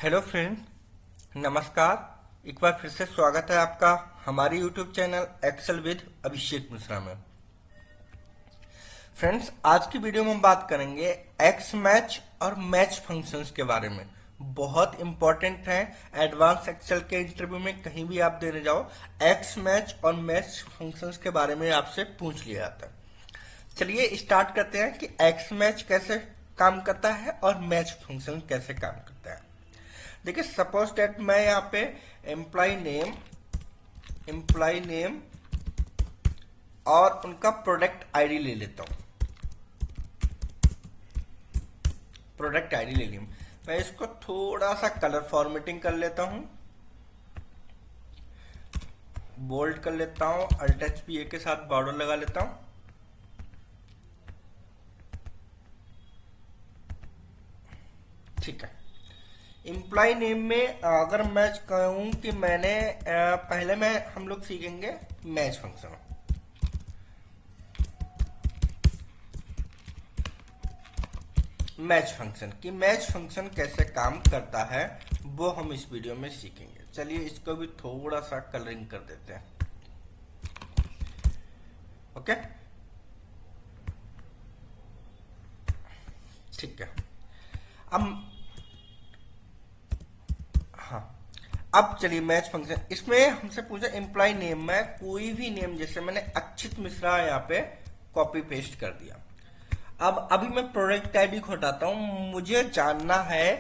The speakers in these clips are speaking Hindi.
हेलो फ्रेंड, नमस्कार। एक बार फिर से स्वागत है आपका हमारे YouTube channel Excel with Abhishek Mishra में। फ्रेंड्स, आज की वीडियो में हम बात करेंगे एक्स मैच और मैच फंक्शंस के बारे में। बहुत इंपॉर्टेंट है। एडवांस एक्सेल के इंटरव्यू में कहीं भी आप देने जाओ, एक्स मैच और मैच फंक्शंस के बारे में आपसे पूछ लिया जाता है। चलिए स्टार्ट करते हैं कि एक्स मैच कैसे काम करता है और मैच फंक्शन कैसे काम करता है। देखिए, सपोज दैट मैं यहाँ पे एम्प्लॉय नेम और उनका प्रोडक्ट आईडी ले लेता हूँ। प्रोडक्ट आईडी ले ली, मैं इसको थोड़ा सा कलर फॉर्मेटिंग कर लेता हूँ, बोल्ड कर लेता हूँ, अल्ट HPA के साथ बॉर्डर लगा लेता हूँ। ठीक है। एम्प्लॉय नेम में अगर मैं कहूं कि मैंने पहले मैं हम लोग सीखेंगे मैच फंक्शन। मैच फंक्शन कैसे काम करता है वो हम इस वीडियो में सीखेंगे। चलिए इसको भी थोड़ा सा कलरिंग कर देते हैं। ओके, ठीक है। अब चलिए मैच फंक्शन, इसमें हमसे पूछा एम्प्लॉय नेम में कोई भी नेम, जैसे मैंने अक्षित मिश्रा यहाँ पे कॉपी पेस्ट कर दिया। अब अभी मैं प्रोडक्ट आईडी को हटाता हूं, मुझे जानना है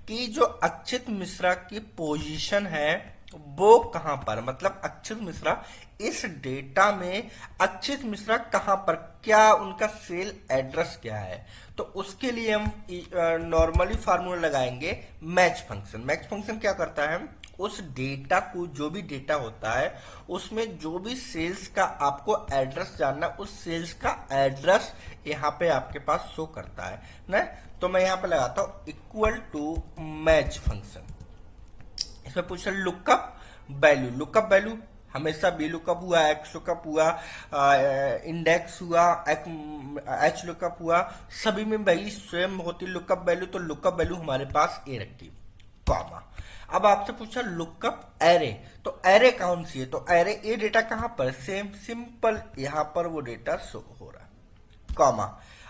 कि जो अक्षित मिश्रा की पोजीशन है वो कहां पर, मतलब अक्षित मिश्रा इस डेटा में अक्षित मिश्रा कहां पर, क्या उनका सेल एड्रेस क्या है। तो उसके लिए हम नॉर्मली फार्मूला लगाएंगे मैच फंक्शन क्या करता है, उस डेटा को, जो भी डेटा होता है उसमें जो भी सेल्स का आपको एड्रेस जानना, उस सेल्स का एड्रेस यहाँ पे आपके पास शो करता है ना। तो मैं यहाँ पे लगाता हूं इक्वल टू मैच फंक्शन। इसमें पूछा लुकअप वैल्यू हमेशा बी लुकअप हुआ, एक्स लुकअप हुआ, इंडेक्स हुआ, एच लुकअप हुआ, सभी में वही सेम होती लुकअप वैल्यू। तो लुकअप वैल्यू हमारे पास ए रखती, कॉमा। अब आपसे पूछा लुकअप एरे, तो एरे कौन सी है, तो एरे ये डेटा कहां पर, सेम सिंपल यहां पर वो डेटा शो हो रहा है, कॉमा।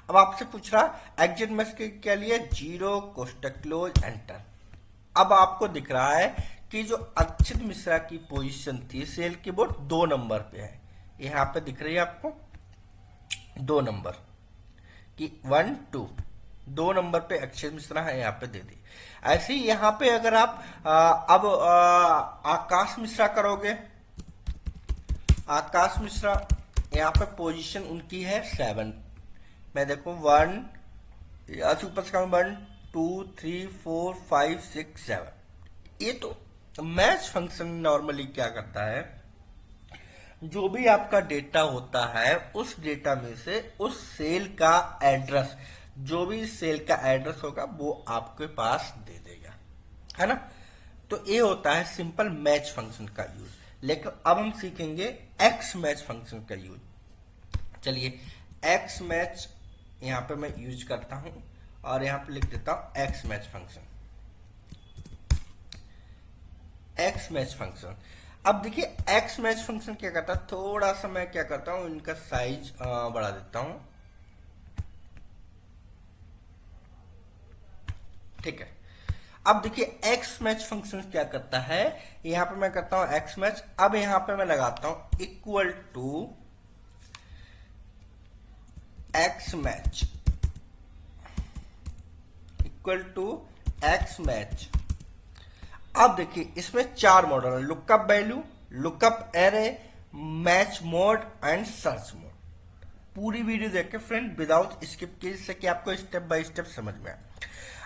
अब आपसे पूछ रहा एग्जिट मैच के लिए 0 कोष्टक क्लोज एंटर। अब आपको दिख रहा है कि जो अक्षित मिश्रा की पोजीशन थी सेल की वो 2 नंबर पे है, यहां पे दिख रही है आपको 2 नंबर की 1 2, 2 नंबर पे अक्षित मिश्रा है, यहाँ पे दे दी। ऐसे ही यहाँ पे अगर आप अब आकाश मिश्रा करोगे, आकाश मिश्रा यहाँ पे पोजीशन उनकी है 7। मैं देखो 1 से ऊपर से 1 2 3 4 5 6 7। ये तो मैच फंक्शन नॉर्मली क्या करता है, जो भी आपका डेटा होता है उस डेटा में से उस सेल का एड्रेस, जो भी सेल का एड्रेस होगा वो आपके पास दे देगा, है ना। तो ये होता है सिंपल मैच फंक्शन का यूज। लेकिन अब हम सीखेंगे एक्स मैच फंक्शन का यूज। चलिए एक्स मैच यहां पे मैं यूज करता हूं और यहां पे लिख देता हूं x match function. X match function, अब देखिए एक्स मैच फंक्शन क्या करता है, थोड़ा सा मैं क्या करता हूं इनका साइज बढ़ा देता हूं। ठीक है। अब देखिए एक्स मैच फंक्शन क्या करता है, यहां पे मैं करता हूं एक्स मैच। अब यहां पे मैं लगाता हूं equal to x match, equal to x match. अब देखिए इसमें 4 मॉडल है, lookup value, lookup array, match mode and search mode. पूरी वीडियो देखे फ्रेंड विदाउट स्किप किए, जिससे कि आपको स्टेप बाय स्टेप समझ में आए।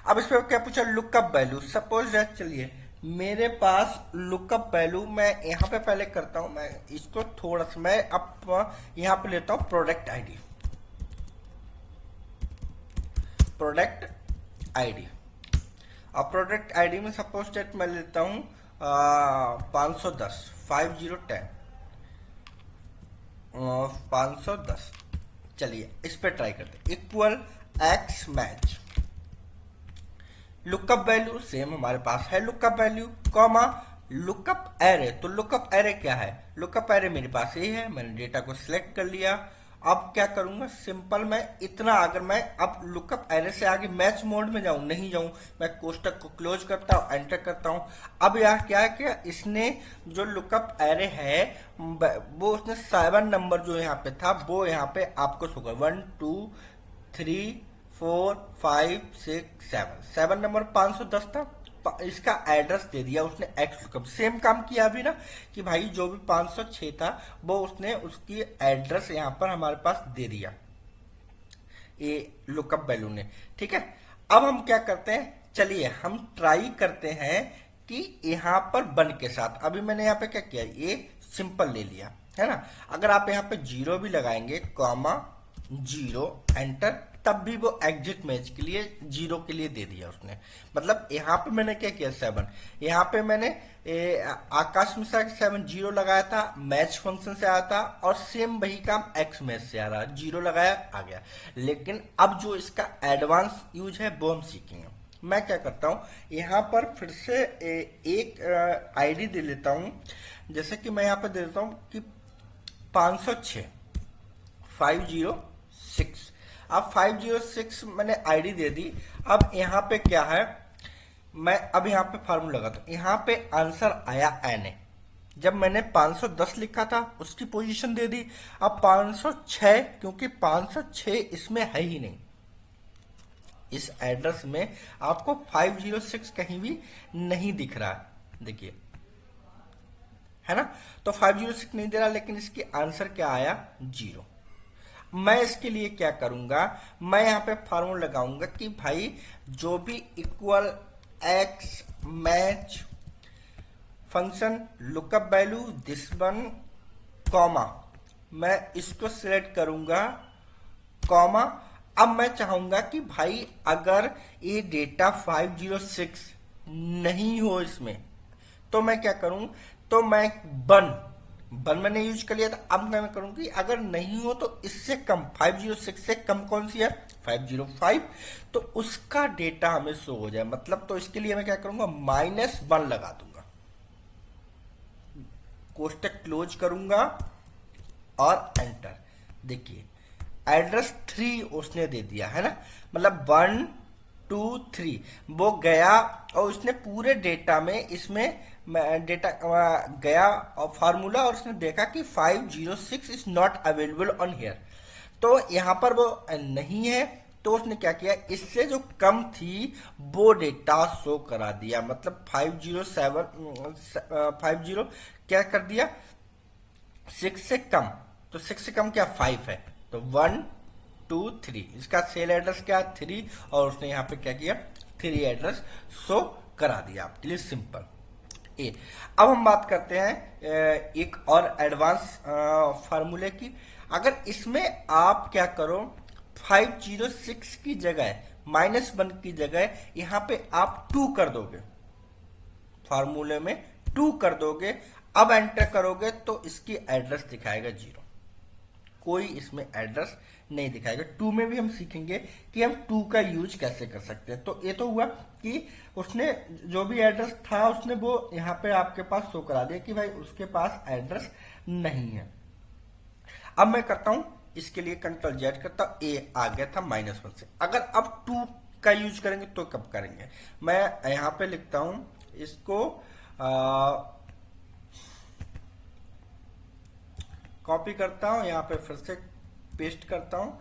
अब इसमें क्या पूछा, लुकअप वैल्यू। सपोज दैट, चलिए मेरे पास लुकअप वैल्यू मैं यहाँ पे पहले करता हूं, मैं इसको थोड़ा सा मैं अब यहाँ पे लेता हूं प्रोडक्ट आईडी, प्रोडक्ट आईडी। अब प्रोडक्ट आईडी में सपोज दैट मैं लेता हूं 510 5010 510। चलिए इस पे ट्राई करते हैं, equal X match, lookup value same हमारे पास है lookup value, comma lookup array. तो लुकअप एरे क्या है? लुकअप एरे मेरे पास ये है, मैंने डेटा को सिलेक्ट कर लिया। अब क्या करूंगा, सिंपल मैं इतना, अगर मैं अब लुकअप एरे से आगे मैच मोड में जाऊं, नहीं जाऊं, मैं कोष्टक को क्लोज करता हूं, एंटर करता हूं। अब यहाँ क्या है कि इसने जो लुकअप एरे है वो उसने 7 नंबर जो यहाँ पे था वो यहाँ पे आपको शो 1 2 3 4 5 6 7 नंबर 510 था। इसका एड्रेस दे दिया उसने एक्स लुकअप। सेम काम किया अभी ना कि भाई जो भी 506 था वो उसने उसकी एड्रेस यहां पर हमारे पास दे दिया ये लुकअप वैल्यू ने। ठीक है, अब हम क्या करते हैं, चलिए हम ट्राई करते हैं कि यहां पर 1 के साथ। अभी मैंने यहां पे क्या किया, ये सिंपल ले लिया है ना। अगर आप यहां पे 0 भी लगाएंगे, कॉमा 0 एंटर, तब भी वो एग्जिट मैच के लिए 0 के लिए दे दिया उसने। मतलब यहाँ पे मैंने क्या किया, 7 यहाँ पे मैंने आकाश मिश्रा के 7 0 लगाया था, मैच फंक्शन से आया था, और सेम वही काम एक्स मैच से आ रहा, 0 लगाया आ गया। लेकिन अब जो इसका एडवांस यूज है वो हम सीखेंगे। मैं क्या करता हूँ, यहाँ पर फिर से एक आईडी दे लेता हूँ। जैसे कि मैं यहाँ पे दे देता हूँ कि 506 506। अब 506 मैंने आईडी दे दी। अब यहाँ पे क्या है, मैं अब यहाँ पे फार्मूला लगाता हूं। यहाँ पे आंसर आया एन। जब मैंने 510 लिखा था उसकी पोजीशन दे दी। अब 506, क्योंकि 506 इसमें है ही नहीं, इस एड्रेस में आपको 506 कहीं भी नहीं दिख रहा है, देखिए है ना। तो 506 नहीं दे रहा, लेकिन इसकी आंसर क्या आया, 0। मैं इसके लिए क्या करूंगा, मैं यहां पे फार्मूला लगाऊंगा कि भाई जो भी equal X match function lookup value this one, comma मैं इसको सिलेक्ट करूंगा, कॉमा अब मैं चाहूंगा कि भाई अगर ये डेटा 506 नहीं हो इसमें, तो मैं क्या करूं, तो मैं 1 मैंने यूज कर लिया था। अब मैं करूंगी अगर नहीं हो तो इससे कम, 506 से कम कौन सी है, 505, तो उसका डेटा हमें शो हो जाए। मतलब तो इसके लिए मैं क्या करूंगा, -1 लगा दूंगा, कोष्टक क्लोज करूंगा और एंटर। देखिए एड्रेस 3 उसने दे दिया है ना, मतलब 1 2 3 वो गया और उसने पूरे डेटा में इसमें डेटा गया और फार्मूला, और उसने देखा कि 506 is not available on here, तो यहां पर वो नहीं है। तो उसने क्या किया, इससे जो कम थी वो डेटा शो करा दिया। मतलब 50 क्या कर दिया, 6 से कम, तो 6 से कम क्या 5 है, तो 1 2 3, इसका सेल एड्रेस क्या 3, और उसने यहाँ पे क्या किया 3 एड्रेस शो करा दिया आपके लिए, सिंपल ए। अब हम बात करते हैं एक और एडवांस फार्मूले की। अगर इसमें आप क्या करो, 506 की जगह -1 की जगह यहाँ पे आप 2 कर दोगे, फार्मूले में 2 कर दोगे। अब एंटर करोगे तो इसकी एड्रेस दिखाएगा 0, कोई इसमें एड्रेस नहीं दिखाएगा। 2 में भी हम सीखेंगे कि हम 2 का यूज कैसे कर सकते हैं। तो ये तो हुआ कि उसने जो भी एड्रेस था उसने वो यहाँ पे आपके पास शो करा दिया कि भाई उसके पास एड्रेस नहीं है। अब मैं करता हूं इसके लिए Ctrl+Z करता हूं, ए आ गया था -1 से। अगर अब 2 का यूज करेंगे तो कब करेंगे, मैं यहाँ पे लिखता हूं इसको, कॉपी करता हूं, यहाँ पे फिर से पेस्ट करता हूं।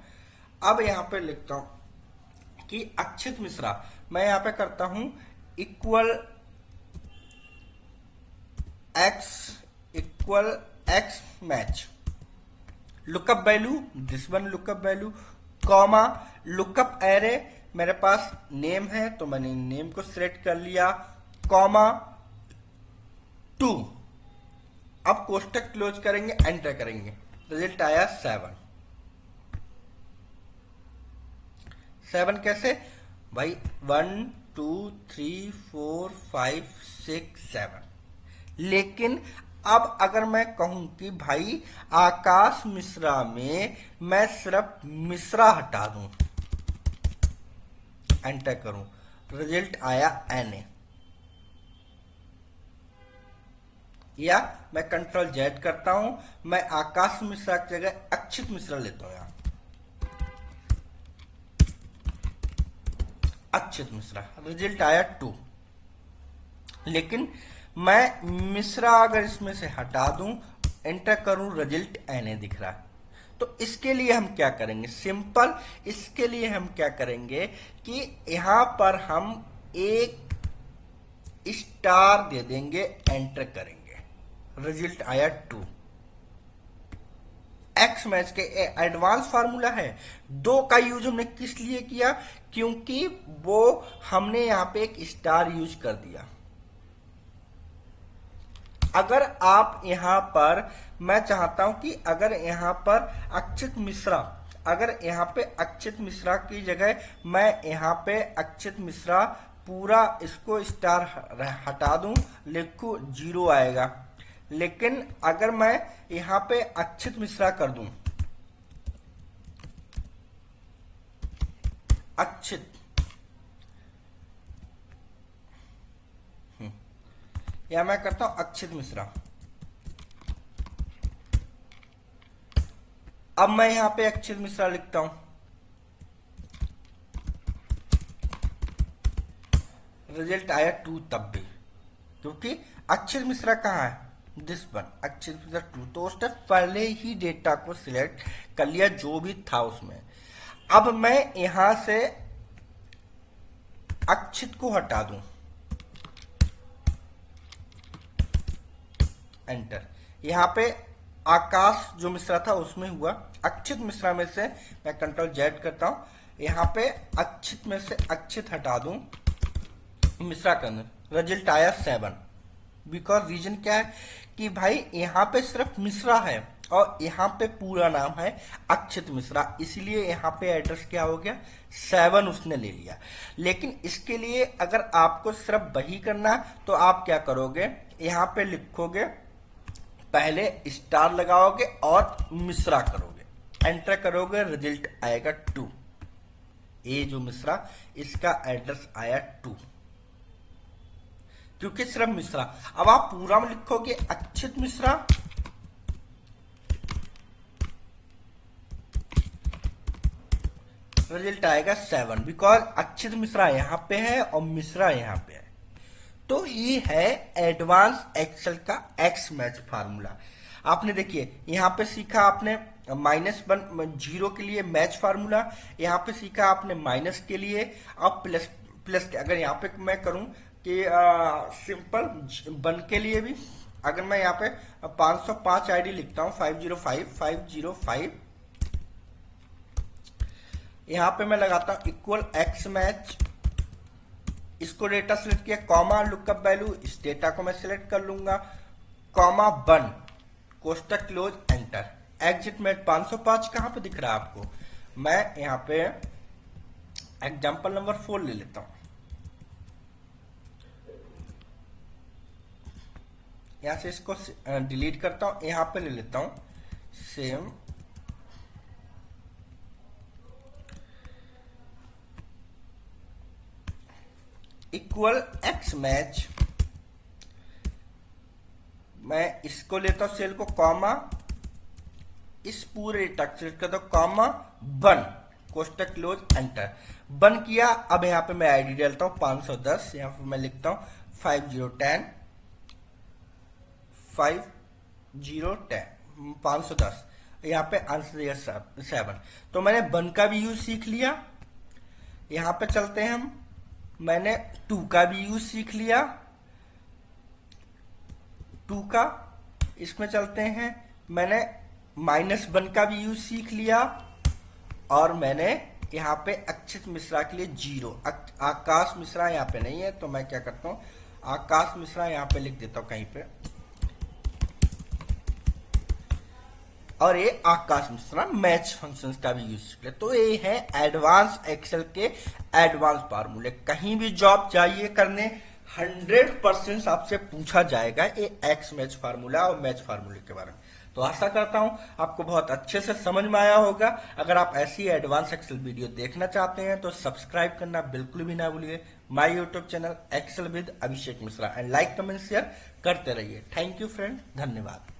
अब यहाँ पे लिखता हूं कि अक्षित मिश्रा, मैं यहाँ पे करता हूं equal X match lookup value this one lookup value, comma lookup array, मेरे पास नेम है तो मैंने नेम को सिलेक्ट कर लिया, कॉमा 2। अब कोष्टक क्लोज करेंगे, एंटर करेंगे, रिजल्ट आया 7 कैसे भाई, 1 2 3 4 5 6 7। लेकिन अब अगर मैं कहूं कि भाई आकाश मिश्रा में मैं सिर्फ मिश्रा हटा दूं, एंटर करूं, रिजल्ट आया Na, या मैं कंट्रोल जेड करता हूं, मैं आकाश मिश्रा की जगह अक्षित मिश्रा लेता हूं। यहां अक्षित मिश्रा, रिजल्ट आया 2। लेकिन मैं मिश्रा अगर इसमें से हटा दूं, एंटर करूं, रिजल्ट Na दिख रहा है। तो इसके लिए हम क्या करेंगे, सिंपल, इसके लिए हम क्या करेंगे कि यहां पर हम एक स्टार दे देंगे, एंटर करेंगे, रिजल्ट आया 2। एक्स मैच के एडवांस फार्मूला है। 2 का यूज हमने किस लिए किया, क्योंकि वो हमने यहां पे एक स्टार यूज कर दिया। अगर आप यहां पर, मैं चाहता हूं कि अगर यहां पर अक्षित मिश्रा, अगर यहां पे अक्षित मिश्रा की जगह मैं यहां पे अक्षित मिश्रा पूरा इसको स्टार हटा दूं, लिखूं, 0 आएगा। लेकिन अगर मैं यहां पे अक्षित मिश्रा कर दूं, अक्षित, या मैं करता हूं अक्षित मिश्रा, अब मैं यहां पे अक्षित मिश्रा लिखता हूं, रिजल्ट आया 2 तब भी, क्योंकि अक्षित मिश्रा कहां है, दिस वन, अक्षित मिश्रा 2। तो उसने पहले ही डेटा को सिलेक्ट कर लिया जो भी था उसमें। अब मैं यहां से अक्षित को हटा दूं, एंटर, यहां पे आकाश जो मिश्रा था उसमें हुआ, अक्षित मिश्रा में से मैं कंट्रोल जेड करता हूं, यहां पे अक्षित में से अक्षित हटा दूं, मिश्रा करना, रिजल्ट आया 7। बिकॉज रीजन क्या है कि भाई यहां पे सिर्फ मिश्रा है और यहां पे पूरा नाम है अक्षित मिश्रा, इसलिए यहां पे एड्रेस क्या हो गया, 7 उसने ले लिया। लेकिन इसके लिए अगर आपको सिर्फ वही करना तो आप क्या करोगे, यहां पे लिखोगे, पहले स्टार लगाओगे और मिश्रा करोगे, एंटर करोगे, रिजल्ट आएगा 2। ये जो मिश्रा, इसका एड्रेस आया 2, क्योंकि सिर्फ मिश्रा। अब आप पूरा में लिखोगे अक्षित मिश्रा, रिजल्ट आएगा 7, बिकॉज अक्षित मिश्रा यहां पे है और मिश्रा यहां पे है। तो ये है एडवांस एक्सेल का एक्स मैच फार्मूला। आपने देखिए यहां पे सीखा आपने -1 0 के लिए मैच फार्मूला, यहां पे सीखा आपने माइनस के लिए, अब प्लस के। अगर यहां पे मैं करूं कि सिंपल 1 के लिए भी, अगर मैं यहाँ पे 505 आईडी लिखता हूं, 505 यहां पे मैं लगाता हूं इक्वल एक्स मैच, इसको डेटा सिलेक्ट किया, कॉमा लुकअप वैल्यू, इस डेटा को मैं सिलेक्ट कर लूंगा, कॉमा 1, कोष्टक क्लोज, एंटर। एग्जिट मैच 505 कहां पे दिख रहा है आपको, मैं यहां पे एग्जांपल नंबर 4 ले लेता हूं, यहां से इसको डिलीट करता हूं, यहां पे ले लेता हूं सेम इक्वल एक्स मैच, मैं इसको लेता हूं सेल को, कॉमा, इस पूरे डेटा को सिलेक्ट करता हूं, कॉमा 1, कोष्टक क्लोज, एंटर। 1 किया, अब यहां पे मैं आईडी डालता हूं 510, यहां पे मैं लिखता हूं 5010 510, यहां पे आंसर दिया 7। तो मैंने 1 का भी यूज सीख लिया, यहां पे चलते हैं हम, मैंने 2 का भी यूज सीख लिया, 2 का, इसमें चलते हैं, मैंने -1 का भी यूज सीख लिया, और मैंने यहां पे अक्षित मिश्रा के लिए 0, आकाश मिश्रा यहां पे नहीं है तो मैं क्या करता हूं, आकाश मिश्रा यहां पे लिख देता हूं कहीं पे, और ये आकाश मिश्रा मैच फंक्शंस का भी यूज किया। तो ये है एडवांस एक्सेल के एडवांस फार्मूले। कहीं भी जॉब चाहिए करने 100% आपसे पूछा जाएगा ये एक्स मैच फार्मूला और मैच फार्मूले के बारे में। तो आशा करता हूं आपको बहुत अच्छे से समझ में आया होगा। अगर आप ऐसी एडवांस एक्सेल वीडियो देखना चाहते हैं तो सब्सक्राइब करना बिल्कुल भी ना भूलिए। My YouTube channel Excel with Abhishek Mishra and like comment share करते रहिए। थैंक यू फ्रेंड, धन्यवाद।